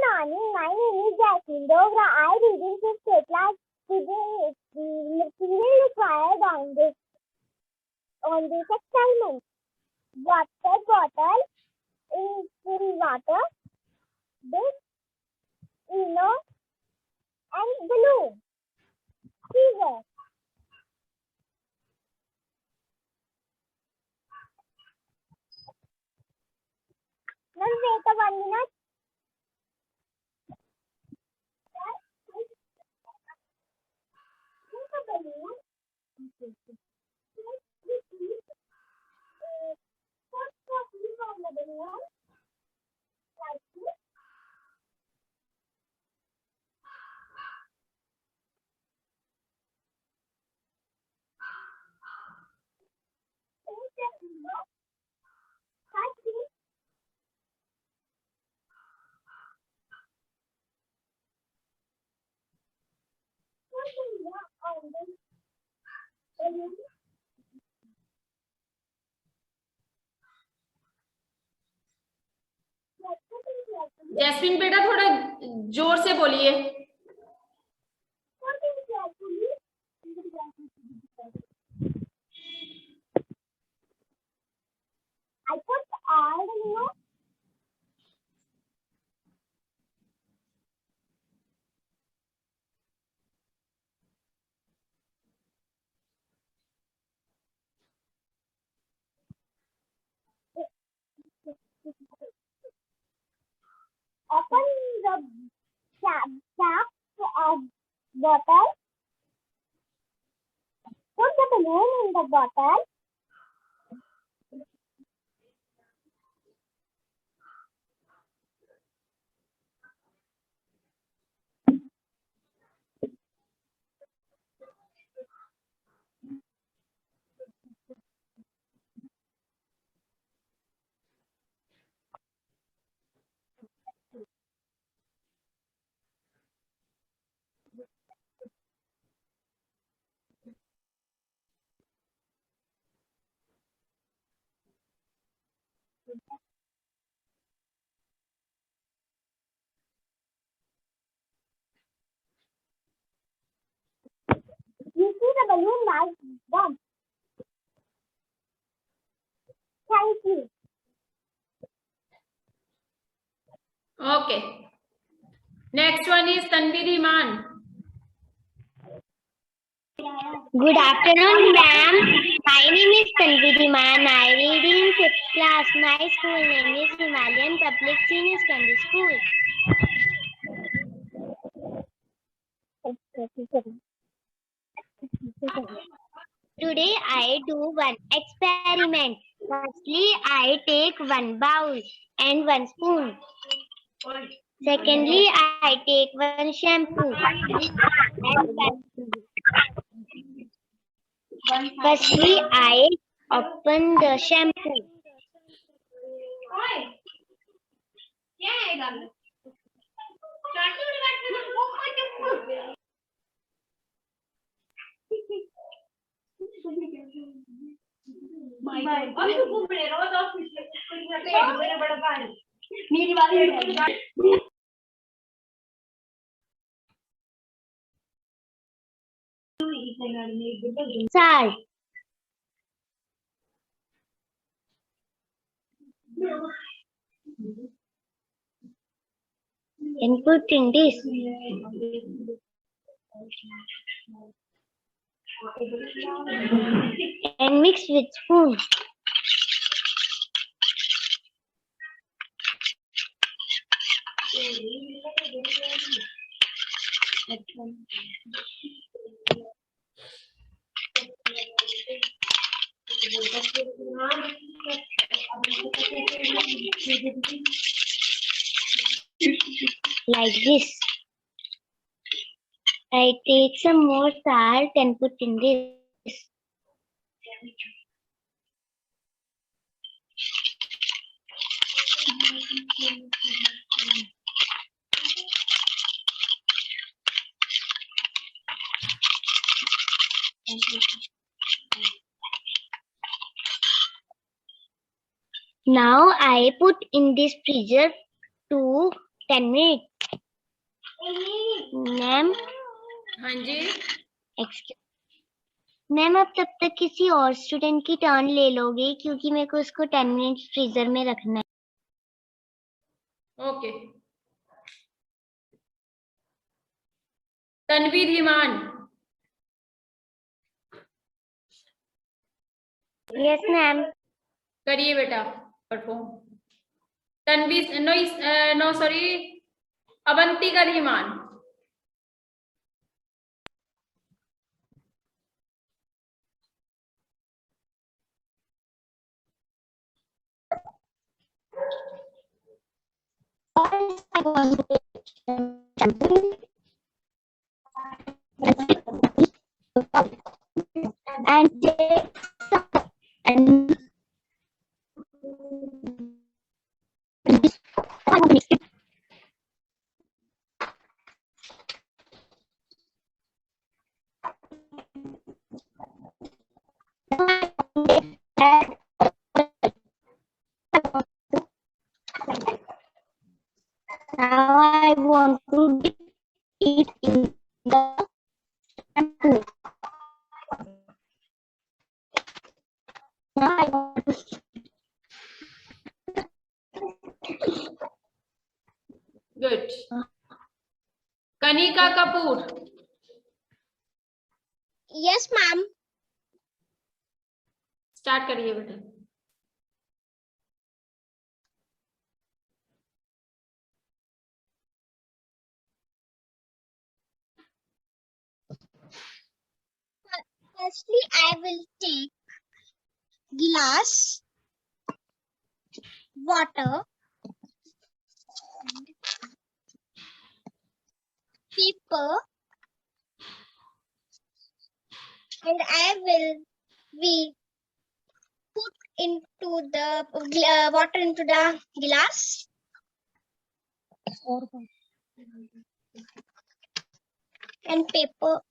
morning. My name is Jasmine Dogra. I read in 5th class. Today, material required on this experiment. Water bottle in water, this, Eno, and balloon. Scissors. Now wait a 1 minute. Jasmine बेटा थोड़ा जोर से बोलिए। I put all the open the cap of bottle. Put the balloon in the bottle. You see the balloon light bomb. Thank you. Okay. Next one is Tanvir Iman. Good afternoon, ma'am. My name is Tanvir Iman. I read in 5th class. My school name is Himalayan Public Senior Secondary School. Today I do one experiment. Firstly, I take one bowl and one spoon. Secondly, I take one shampoo and one. Firstly, I open the shampoo. Salt. And put in this. And mix with spoon. Like this. I take some more salt and put in this. Now I put in this freezer to 10 minutes. Ma'am हाँ जी, excuse ma'am, अब तब तक किसी और student की turn ले लोगे क्योंकि मेरे को उसको 10 मिनट फ्रीजर में रखना है। Okay. Tanveer Iman, yes ma'am. करिए बेटा perform. Tanveer, no no sorry, Avantika Iman. and now I want to dip it in the shampoo. Now I want to good. Kanika Kapoor, yes ma'am. Start करिए बेटा। Firstly, I will take glass, water, paper, and I will we put into the water into the glass and paper.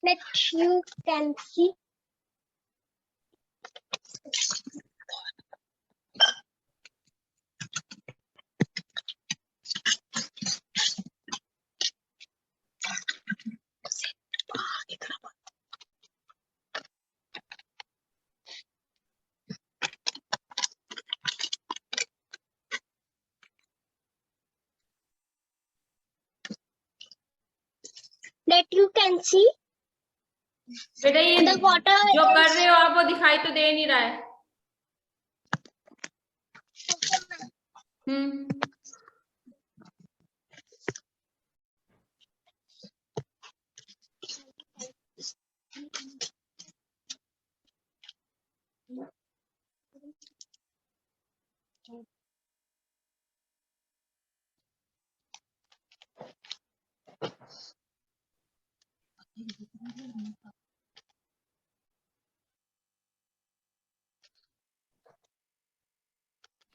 That you can see. That you can see. बेटा ये The water जो is- कर रहे हो आप वो दिखाई तो दे नहीं रहा है।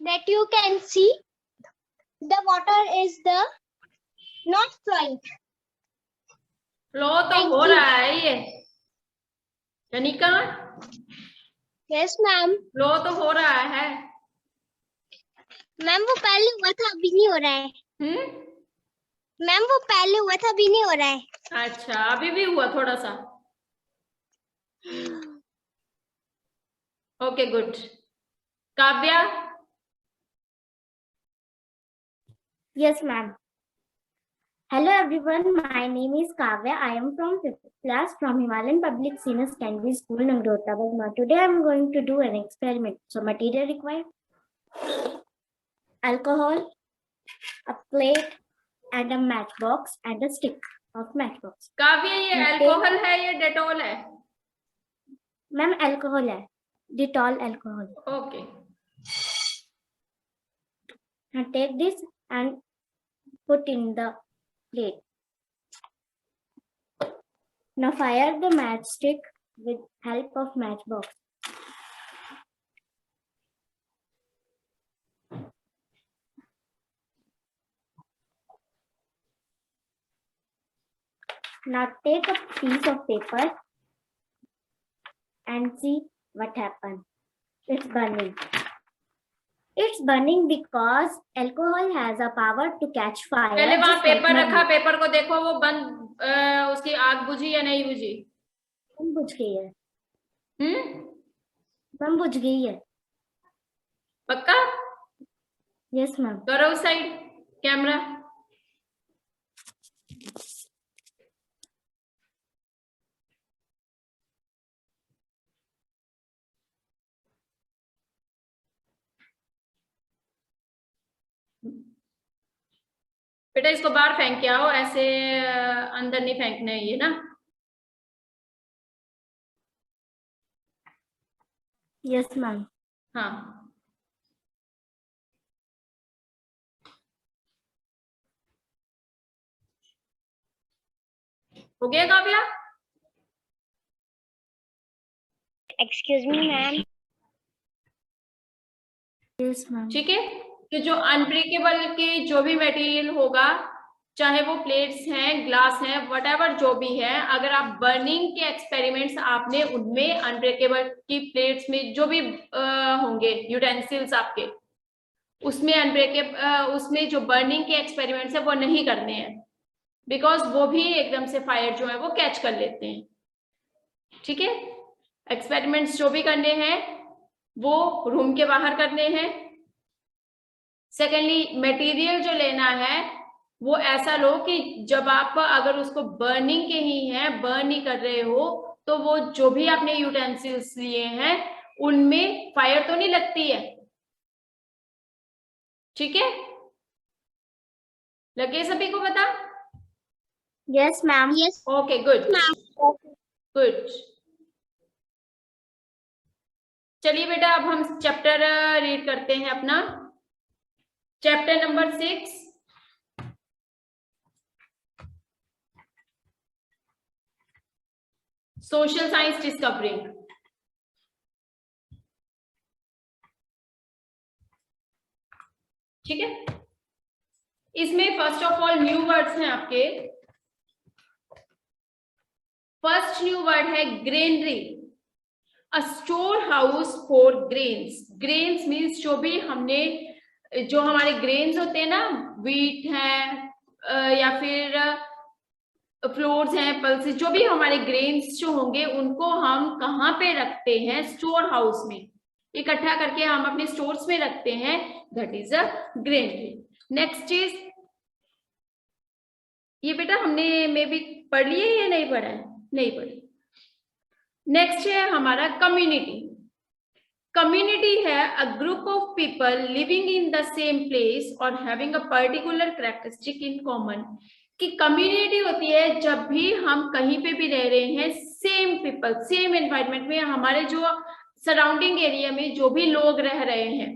that you can see. The water is the not flowing. Flow तो Thank हो you. रहा है ये कनिका, Yes ma'am. फ्लो तो हो रहा है। मैम वो पहले हुआ था अभी नहीं हो रहा है। मैम वो पहले हुआ था अभी नहीं हो रहा है। अच्छा अभी भी हुआ थोड़ा सा। Okay good. Kavya, Yes ma'am. Hello everyone, my name is Kavya. I am from 5th class from Himalayan Public Senior Secondary School, Nangrota, Burma. Today I am going to do an experiment. So material required: alcohol, a plate, and a matchbox and a stick of matchbox. Kavya ये alcohol है ये Dettol है? Ma'am alcohol है, Dettol alcohol. Okay. Now take this and put in the plate. Now fire the matchstick with help of matchbox. Now take a piece of paper and see what happened. It's burning. It's burning because alcohol has a power to catch fire. पहले वहां just like paper money. रखा, paper को देखो वो उसकी आग बुझी या नहीं बुझी? बम बुझ गई है। बम बुझ गई है। पक्का? Yes ma'am. करो उस साइड कैमरा। बेटा इसको बाहर फेंक के आओ, ऐसे अंदर नहीं फेंकना है ये ना। Yes ma'am. हाँ हो गया Kavya? Excuse me ma'am. Yes ma'am. ठीक है, कि जो अनब्रेकेबल के जो भी मटेरियल होगा, चाहे वो प्लेट्स हैं, ग्लास हैं, व्हाटएवर जो भी है, अगर आप बर्निंग के एक्सपेरिमेंट्स आपने उनमें अनब्रेकेबल की प्लेट्स में जो भी होंगे यूटेंसिल्स आपके, उसमें अनब्रेकेबल उसमें जो बर्निंग के एक्सपेरिमेंट्स है वो नहीं करने हैं, बिकॉज वो भी एकदम से फायर जो है वो कैच कर लेते हैं। ठीक है, एक्सपेरिमेंट्स जो भी करने हैं वो रूम के बाहर करने हैं। सेकेंडली, मटेरियल जो लेना है वो ऐसा लो कि जब आप अगर उसको बर्निंग के ही है, बर्न ही कर रहे हो, तो वो जो भी आपने यूटेंसिल्स लिए हैं उनमें फायर तो नहीं लगती है। ठीक है, लगे सभी को पता? Yes ma'am. Yes. Okay good good. चलिए बेटा अब हम चैप्टर रीड करते हैं अपना, chapter number 6, social science discovering. ठीक है, इसमें first of all new words हैं आपके। फर्स्ट न्यू वर्ड है granary, a store house for grains. Grains means जो हमारे ग्रेन्स होते हैं ना, व्हीट है या फिर फ्लोर्स हैं, पल्सेस, जो भी हमारे ग्रेन्स जो होंगे उनको हम कहाँ पे रखते हैं? स्टोर हाउस में, इकट्ठा करके हम अपने स्टोर्स में रखते हैं, that is a granary. Next is, ये बेटा हमने मे बी पढ़ लिया या नहीं पढ़ा है? नहीं पढ़ी। नेक्स्ट है हमारा कम्युनिटी। कम्युनिटी है a group of people living in the same place और having a particular characteristic in common. कि कम्युनिटी होती है जब भी हम कहीं पे भी रह रहे हैं, सेम पीपल, सेम एनवायरनमेंट में, हमारे जो सराउंडिंग एरिया में जो भी लोग रह रहे हैं,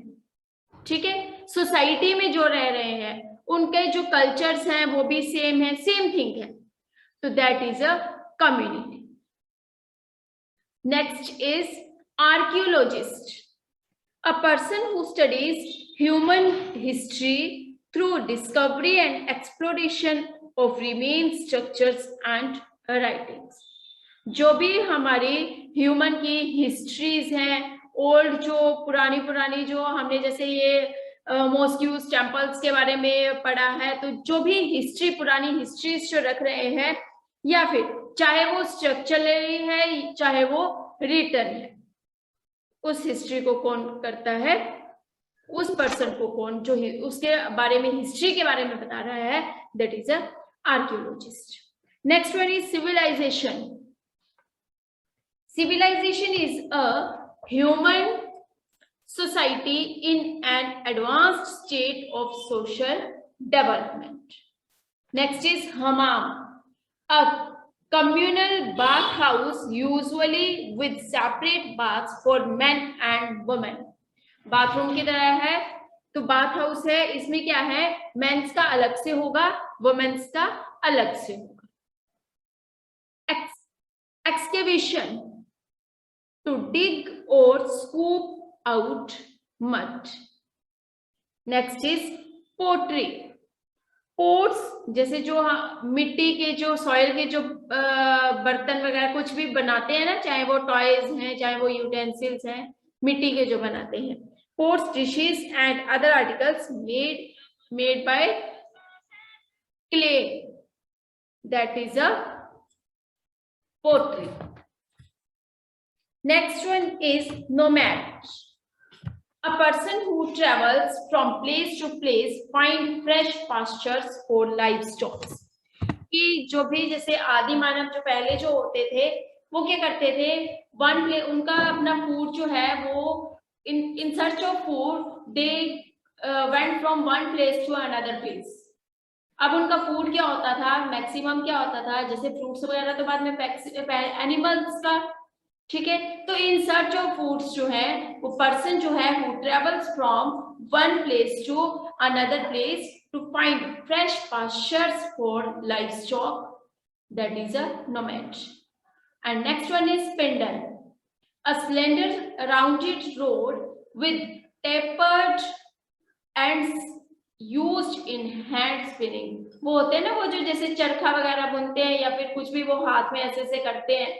ठीक है, सोसाइटी में जो रह रहे हैं, उनके जो कल्चर्स हैं वो भी सेम है, सेम थिंग है, तो that is a community. Next is archaeologist, a person who studies human history through discovery and exploration of remains, structures and writings। जो भी हमारी ह्यूमन की हिस्ट्रीज हैं, ओल्ड जो पुरानी जो हमने जैसे ये मॉस्क्यूज, टेम्पल्स के बारे में पढ़ा है, तो जो भी हिस्ट्री, पुरानी हिस्ट्रीज जो रख रहे हैं, या फिर चाहे वो स्ट्रक्चरली है चाहे वो रिटर्न है, उस हिस्ट्री को कौन करता है? उस पर्सन को कौन जो उसके बारे में, हिस्ट्री के बारे में बता रहा है, that is a archaeologist. Next one is civilisation. Civilisation is a human society in an advanced state of social development. Next is hammam, a communal bathhouse usually with separate baths for men and women। Bathroom की तरह है, तो bath house है, इसमें क्या है? Mains का अलग से होगा, वुमेन्स का अलग से होगा। Excavation, to dig or scoop out mud। Next is pottery, ports जैसे जो मिट्टी के जो सॉइल के जो बर्तन वगैरह कुछ भी बनाते हैं ना, चाहे वो टॉयज हैं चाहे वो यूटेंसिल्स हैं, मिट्टी के जो बनाते हैं. Pots, dishes and other articles made by clay, that is a pottery. Next one is nomad. A person who travels from place to place find fresh pastures for livestock. कि जो भी जैसे आदि मानव जो पहले जो होते थे वो क्या करते थे, वन प्लेस उनका अपना फूड जो है वो in search of food they went from one place to another place. अब उनका फूड क्या होता था, मैक्सिमम क्या होता था, जैसे फ्रूट्स वगैरह तो बाद में एनिमल्स का, ठीक है. तो इन सर्च ऑफ फूड्स जो है वो पर्सन जो है who travels from one place to another place to find fresh pastures for livestock, that is a nomad. And next one is spindle, a slender rounded rod with tapered ends used in hand spinning. वो होते हैं ना वो जो जैसे चरखा वगैरह बुनते हैं या फिर कुछ भी वो हाथ में ऐसे ऐसे करते हैं,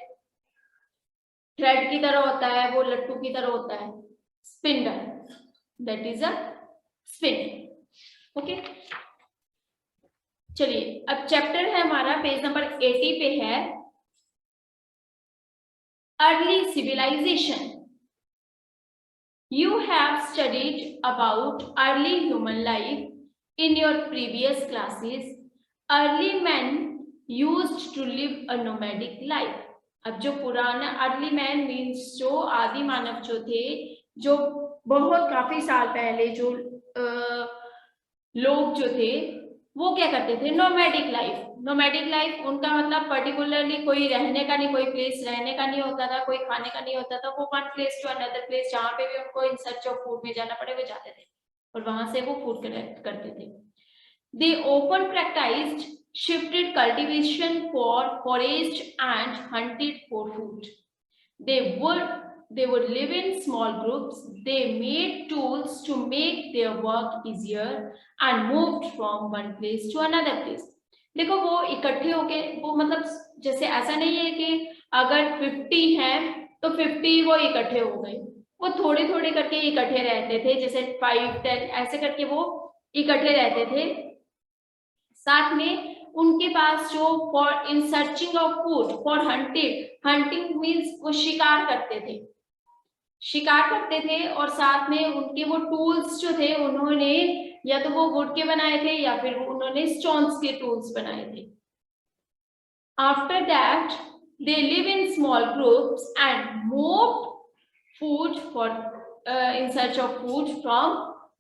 थ्रेड की तरह होता है, वो लट्टू की तरह होता है. Spindle, that is a spin. Okay, चलिए अब चैप्टर है हमारा पेज नंबर 80 पे है, early civilisation. You have studied about early human life in your previous classes. Early men used to live a nomadic life. अब जो पुराना अर्ली मैन मीन्स जो आदि मानव जो थे, जो बहुत काफी साल पहले जो लोग जो थे वो क्या करते थे, नोमैडिक लाइफ. नोमैडिक लाइफ उनका मतलब पर्टिकुलरली कोई रहने का नहीं, कोई प्लेस रहने का नहीं होता था, कोई खाने का नहीं होता था. वो one place to another place जहाँ पे भी उनको इन सर्च ऑफ फूड में जाना पड़े वो जाते थे और वहां से वो फूड कलेक्ट करते थे. दे open practised shifted cultivation for foraged and hunted for food. They would live in small groups. They made tools to make their work easier and moved from one place to another place. देखो वो इकट्ठे होके वो मतलब जैसे ऐसा नहीं है कि अगर 50 हैं तो 50 वो इकट्ठे हो गए, वो थोड़े थोड़े करके इकट्ठे रहते थे, जैसे 5, 10 ऐसे करके वो इकट्ठे रहते थे. साथ में उनके पास जो for in searching of food for hunting means वो शिकार करते थे और साथ में उनके वो टूल्स जो थे उन्होंने या तो वो वुड के बनाए थे या फिर उन्होंने स्टोन्स के टूल्स बनाए थे. After that they live in small groups and move food for in search of food from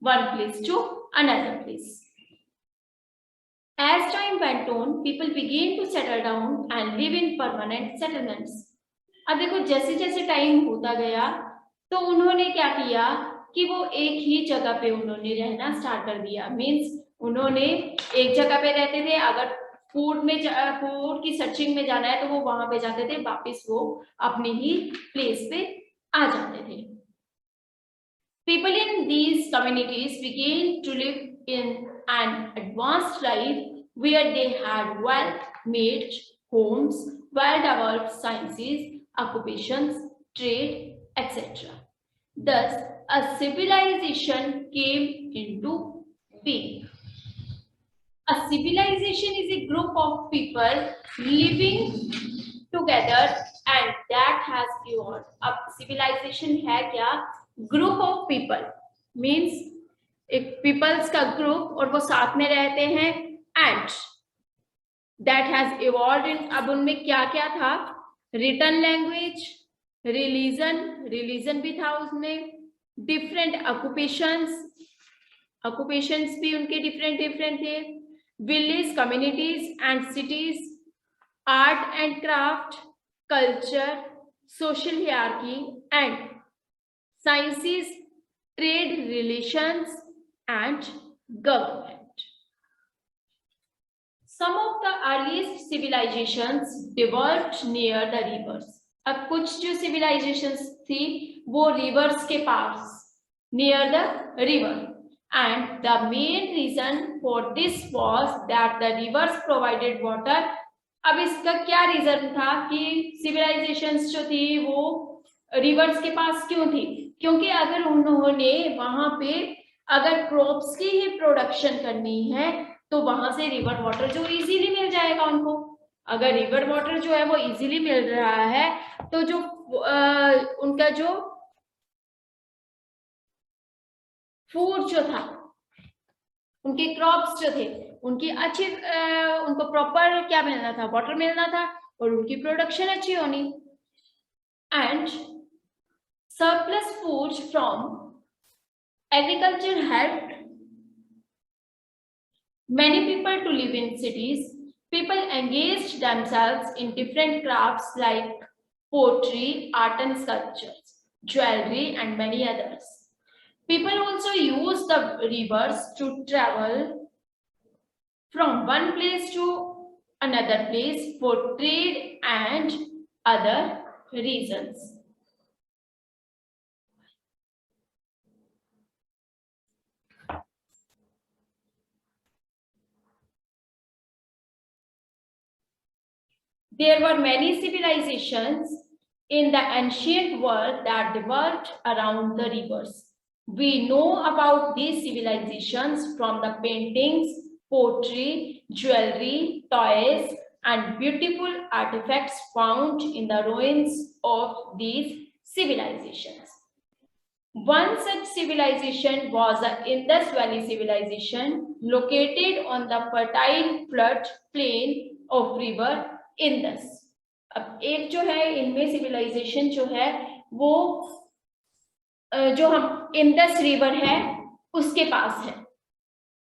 one place to another place. As time went on, people began to settle down and live in permanent settlements. अब देखो जैसे जैसे time होता गया तो उन्होंने क्या किया कि वो एक ही जगह पे उन्होंने रहना स्टार्ट कर दिया. मीन्स उन्होंने एक जगह पे रहते थे, अगर फूड की सर्चिंग में जाना है तो वो वहां पे जाते थे, वापस वो अपनी ही प्लेस पे आ जाते थे. People in these communities began to live in an advanced life where they had well-made homes, well-developed sciences, occupations, trade, etc. Thus, a civilization came into being. A civilization is a group of people living together and that has evolved. अब civilization है क्या? Group of people means एक peoples का group और वो साथ में रहते हैं एंड दैट हैज इवॉल्व्ड इन. अब उनमें क्या क्या था, रिटन लैंग्वेज, रिलीजन भी था उसमें, डिफरेंट ऑक्यूपेशंस भी उनके डिफरेंट थे, village communities and cities, art and craft, culture, social hierarchy and sciences, trade relations and government. Some of the earliest civilizations developed near the rivers. अब कुछ जो civilizations थी वो rivers के पास, near the river. and the main reason for this was that the rivers provided water. अब इसका क्या reason था कि सिविलाइजेशंस जो थी वो रिवर्स के पास क्यों थी? क्योंकि अगर उन्होंने वहां पे अगर क्रॉप्स की ही प्रोडक्शन करनी है तो वहां से रिवर वाटर जो इजीली मिल जाएगा उनको। अगर रिवर वाटर जो है वो इजीली मिल रहा है तो जो उनका जो फूड जो था, उनके क्रॉप्स जो थे, उनकी अच्छी उनको प्रॉपर क्या मिलना था? वाटर मिलना था और उनकी प्रोडक्शन अच्छी होनी। And surplus food from agriculture helped many people to live in cities. People engaged themselves in different crafts like pottery, art and sculptures, jewelry and many others. People also use the rivers to travel from one place to another place for trade and other reasons. There were many civilizations in the ancient world that developed around the rivers. We know about these civilizations from the paintings, pottery, jewelry, toys, and beautiful artifacts found in the ruins of these civilizations. One such civilization was the Indus Valley civilization, located on the fertile flood plain of river Indus. अब एक जो है इनमें civilisation जो है वो जो हम इंडस रिवर है उसके पास है।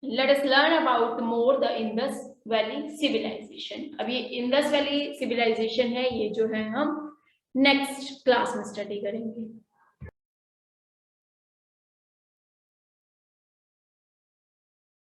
Let us learn about more the Indus valley civilisation. अब ये इंडस वैली सिविलाइजेशन है, ये जो है हम नेक्स्ट क्लास में स्टडी करेंगे।